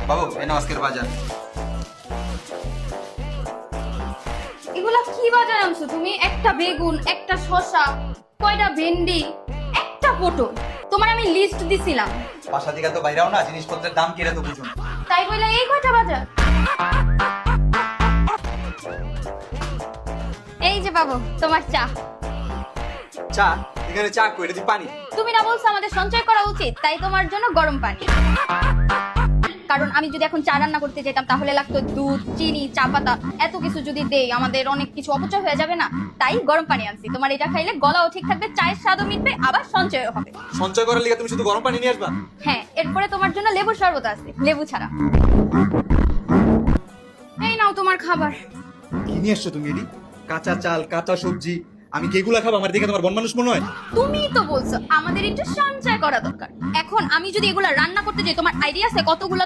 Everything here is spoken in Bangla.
বাবু এই নাও আজকের বাজার। এগুলা কি বাজার আনছো তুমি? একটা বেগুন, একটা শসা, কয়টা ভেন্ডি, একটা পটল। তোমার আমি লিস্ট দিছিলাম, বাসা থেকে তো বাইরেও না, জিনিসপত্রের দাম কিরে তো বুঝুন। তাই বলে এই কয়টা বাজার? এই যে বাবু তোমার চা। চা? এখানে চা কই, এটা পানি। তুমি না বলছো আমাদের সঞ্চয় করা উচিত, তাই তোমার জন্য গরম পানি। কারণ আমি যদি এখন চা রান্না করতে যেতাম তাহলে লাগতো দুধ, চিনি, চা পাতা, এত কিছু যদি দেই আমাদের অনেক কিছু অপচয় হয়ে যাবে না। তাই গরম পানি আনছি, তোমার এটা খাইলে গলাও ঠিক থাকবে, চায়ের স্বাদও মিটবে, আবার সঞ্চয়ও হবে। সঞ্চয় করার লিগে তুমি শুধু গরম পানি নিয়ে আসবা? হ্যাঁ, এরপরে তোমার জন্য লেবুর শরবত আছে, লেবু ছাড়া। এই নাও তোমার খাবার। কি নিয়ে আসছো তুমি? এডি কাঁচা চাল, কাঁচা সবজি, আমি কি এগুলা খাবো? আমার দেখে তোমার বন মানুষ মনে হয়? তুমিই তো বলছো আমাদের একটু সঞ্চয় করা দরকার। এখন আমি যদি এগুলা রান্না করতে যাই, তোমার আইডিয়া আছে কতগুলো